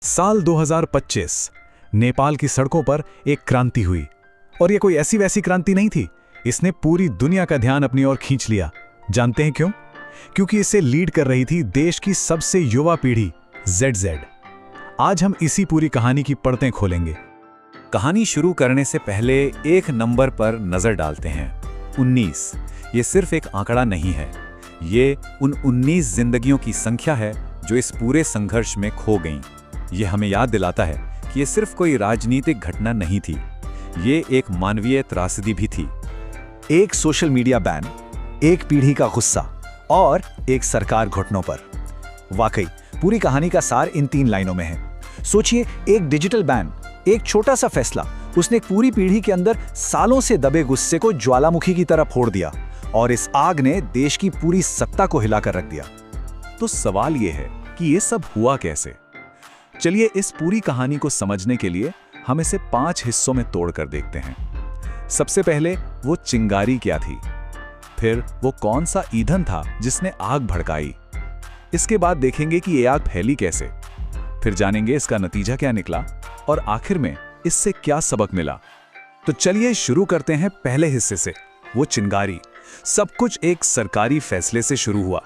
साल 2025 नेपाल की सड़कों पर एक क्रांति हुई। और ये कोई ऐसी वैसी क्रांति नहीं थी, इसने पूरी दुनिया का ध्यान अपनी ओर खींच लिया। जानते हैं क्यों? क्योंकि इसे लीड कर रही थी देश की सबसे युवा पीढ़ी ZZ। आज हम इसी पूरी कहानी की परतें खोलेंगे। कहानी शुरू करने से पहले एक नंबर पर नजर डालते हैं। 19। ये सिर्फ एक आंकड़ा नहीं है, ये उन 19 जिंदगियों की संख्या है जो इस पूरे संघर्ष में खो गईं। ये हमें याद दिलाता है कि ये सिर्फ कोई राजनीतिक घटना नहीं थी, ये एक मानवीय त्रासदी भी थी। एक सोशल मीडिया बैन, एक पीढ़ी का गुस्सा और एक सरकार घुटनों पर। वाकई पूरी कहानी का सार इन 3 लाइनों में है। सोचिए, एक डिजिटल बैन, एक छोटा सा फैसला, उसने एक पूरी पीढ़ी के अंदर सालों से दबे गुस्से को ज्वालामुखी की तरह फोड़ दिया और इस आग ने देश की पूरी सत्ता को हिलाकर रख दिया। तो सवाल यह है कि ये सब हुआ कैसे? चलिए इस पूरी कहानी को समझने के लिए हम इसे 5 हिस्सों में तोड़कर देखते हैं। सबसे पहले वो चिंगारी क्या थी, फिर वो कौन सा ईंधन था जिसने आग भड़काई। इसके बाद देखेंगे कि ये आग फैली कैसे, फिर जानेंगे इसका नतीजा क्या निकला और आखिर में इससे क्या सबक मिला। तो चलिए शुरू करते हैं पहले हिस्से से, वो चिंगारी। सब कुछ एक सरकारी फैसले से शुरू हुआ,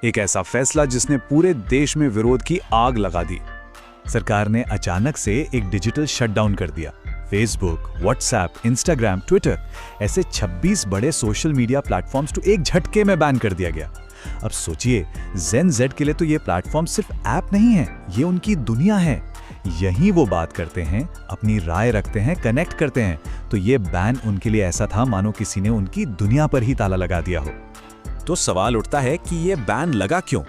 एक ऐसा फैसला जिसने पूरे देश में विरोध की आग लगा दी। सरकार ने अचानक से एक डिजिटल शटडाउन कर दिया। फेसबुक, व्हाट्सएप, इंस्टाग्राम, ट्विटर, ऐसे 26 बड़े सोशल मीडिया प्लेटफॉर्म्स तो एक झटके में बैन कर दिया गया। अब सोचिए, जेन जेड के लिए तो ये प्लेटफॉर्म सिर्फ ऐप नहीं है, ये उनकी दुनिया है। यहीं वो बात करते हैं, अपनी राय रखते हैं, कनेक्ट करते हैं। तो ये बैन उनके लिए ऐसा था मानो किसी ने उनकी दुनिया पर ही ताला लगा दिया हो। तो सवाल उठता है कि ये बैन लगा क्यों?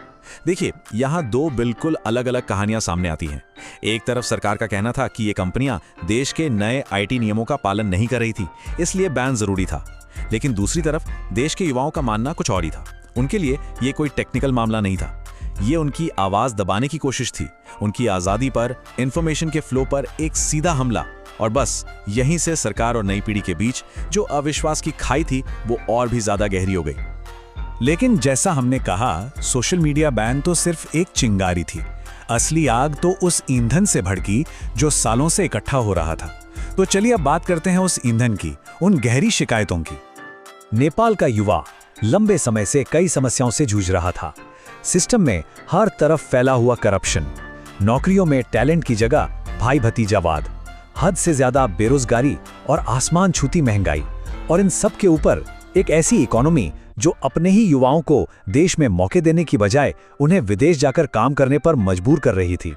देखिए, यहाँ 2 बिल्कुल अलग अलग कहानियां सामने आती हैं। एक तरफ सरकार का कहना था कि ये कंपनियां देश के नए आईटी नियमों का पालन नहीं कर रही थी, इसलिए बैन जरूरी था। लेकिन दूसरी तरफ देश के युवाओं का मानना कुछ और ही था। उनके लिए ये कोई टेक्निकल मामला नहीं था, ये उनकी आवाज दबाने की कोशिश थी, उनकी आजादी पर, इंफॉर्मेशन के फ्लो पर एक सीधा हमला। और बस यहीं से सरकार और नई पीढ़ी के बीच जो अविश्वास की खाई थी वो और भी ज्यादा गहरी हो गई। लेकिन जैसा हमने कहा, सोशल मीडिया बैन तो सिर्फ एक चिंगारी थी। असली आग तो उस ईंधन से भड़की जो सालों से इकट्ठा हो रहा था। तो चलिए अब बात करते हैं उस ईंधन की, उन गहरी शिकायतों की। नेपाल का युवा लंबे समय से कई समस्याओं से जूझ रहा था। सिस्टम में हर तरफ फैला हुआ करप्शन, नौकरियों में टैलेंट की जगह भाई भतीजावाद, हद से ज्यादा बेरोजगारी और आसमान छूती महंगाई। और इन सब के ऊपर एक ऐसी इकोनॉमी जो अपने ही युवाओं को देश में मौके देने की बजाय उन्हें विदेश जाकर काम करने पर मजबूर कर रही थी।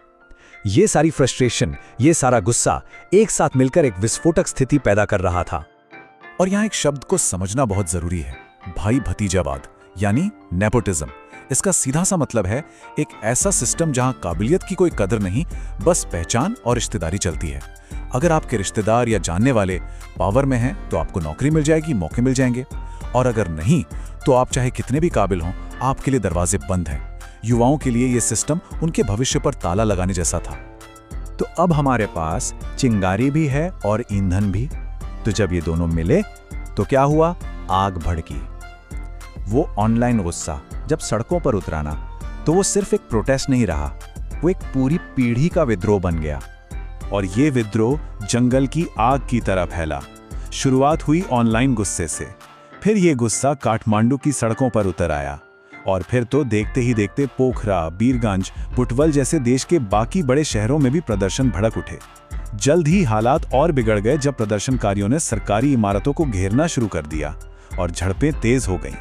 ये सारी फ्रस्ट्रेशन, ये सारा गुस्सा एक साथ मिलकर एक विस्फोटक स्थिति पैदा कर रहा था। और यहाँ एक शब्द को समझना बहुत जरूरी है, भाई भतीजावाद यानी नेपोटिज्म। इसका सीधा सा मतलब है एक ऐसा सिस्टम जहां काबिलियत की कोई कदर नहीं, बस पहचान और रिश्तेदारी चलती है। अगर आपके रिश्तेदार या जानने वाले पावर में हैं तो आपको नौकरी मिल जाएगी, मौके मिल जाएंगे, और अगर नहीं तो आप चाहे कितने भी काबिल हों, आपके लिए दरवाजे बंद हैं। युवाओं के लिए यह सिस्टम उनके भविष्य पर ताला लगाने जैसा था। तो अब हमारे पास चिंगारी भी है और ईंधन भी। तो जब ये दोनों मिले तो क्या हुआ? आग भड़की। वो ऑनलाइन गुस्सा जब सड़कों पर उतराना, तो वो सिर्फ एक प्रोटेस्ट नहीं रहा, वो एक पूरी पीढ़ी का विद्रोह बन गया। और ये विद्रोह जंगल की आग की तरह फैला। शुरुआत हुई ऑनलाइन गुस्से से, फिर ये गुस्सा काठमांडू की सड़कों पर उतर आया, और फिर तो देखते ही देखते पोखरा, बीरगंज, बुटवल जैसे देश के बाकी बड़े शहरों में भी प्रदर्शन भड़क उठे। जल्द ही हालात और बिगड़ गए जब प्रदर्शनकारियों ने सरकारी इमारतों को घेरना शुरू कर दिया और झड़पें तेज हो गईं।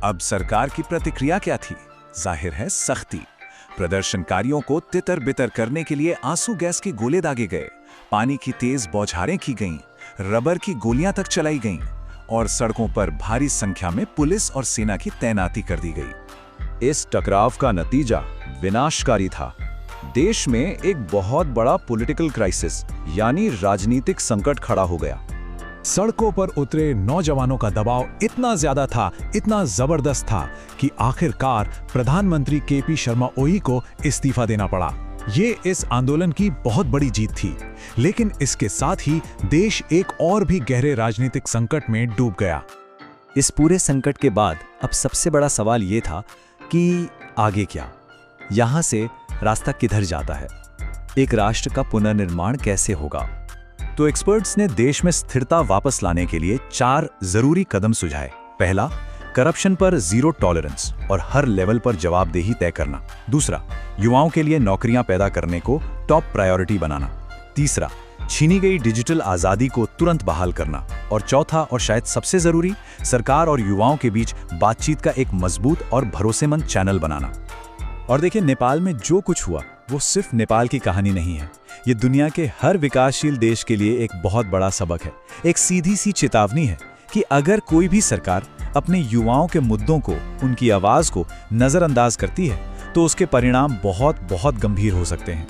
अब सरकार की प्रतिक्रिया क्या थी? जाहिर है, सख्ती। प्रदर्शनकारियों को तितर बितर करने के लिए आंसू गैस के गोले दागे गए, पानी की तेज बौछारें की गईं, रबर की गोलियां तक चलाई गईं और सड़कों पर भारी संख्या में पुलिस और सेना की तैनाती कर दी गई। इस टकराव का नतीजा विनाशकारी था। देश में एक बहुत बड़ा पॉलिटिकल क्राइसिस यानी राजनीतिक संकट खड़ा हो गया। सड़कों पर उतरे नौजवानों का दबाव इतना ज्यादा था, इतना जबरदस्त था कि आखिरकार प्रधानमंत्री KP शर्मा ओली को इस्तीफा देना पड़ा। ये इस आंदोलन की बहुत बड़ी जीत थी, लेकिन इसके साथ ही देश एक और भी गहरे राजनीतिक संकट में डूब गया। इस पूरे संकट के बाद अब सबसे बड़ा सवाल ये था कि आगे क्या? यहां से रास्ता किधर जाता है? एक राष्ट्र का पुनर्निर्माण कैसे होगा? तो एक्सपर्ट्स ने देश में स्थिरता वापस लाने के लिए 4 जरूरी कदम सुझाए। पहला, करप्शन पर जीरो टॉलरेंस और हर लेवल पर जवाबदेही तय करना। दूसरा, युवाओं के लिए नौकरियां पैदा करने को टॉप प्रायोरिटी बनाना। तीसरा, छीनी गई डिजिटल आज़ादी को तुरंत बहाल करना। और चौथा और शायद सबसे जरूरी, सरकार और युवाओं के बीच बातचीत का एक मजबूत और भरोसेमंद चैनल बनाना। और देखिए, नेपाल में जो कुछ हुआ वो सिर्फ नेपाल की कहानी नहीं है। ये दुनिया के हर विकासशील देश के लिए एक बहुत बड़ा सबक है, एक सीधी सी चेतावनी है कि अगर कोई भी सरकार अपने युवाओं के मुद्दों को, उनकी आवाज को नजरअंदाज करती है तो उसके परिणाम बहुत बहुत गंभीर हो सकते हैं।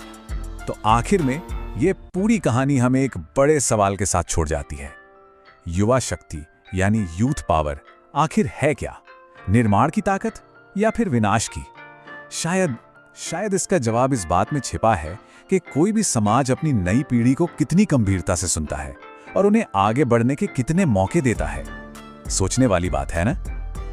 तो आखिर में ये पूरी कहानी हमें एक बड़े सवाल के साथ छोड़ जाती है। युवा शक्ति यानी यूथ पावर आखिर है क्या? निर्माण की ताकत या फिर विनाश की? शायद इसका जवाब इस बात में छिपा है कि कोई भी समाज अपनी नई पीढ़ी को कितनी गंभीरता से सुनता है और उन्हें आगे बढ़ने के कितने मौके देता है। सोचने वाली बात है ना?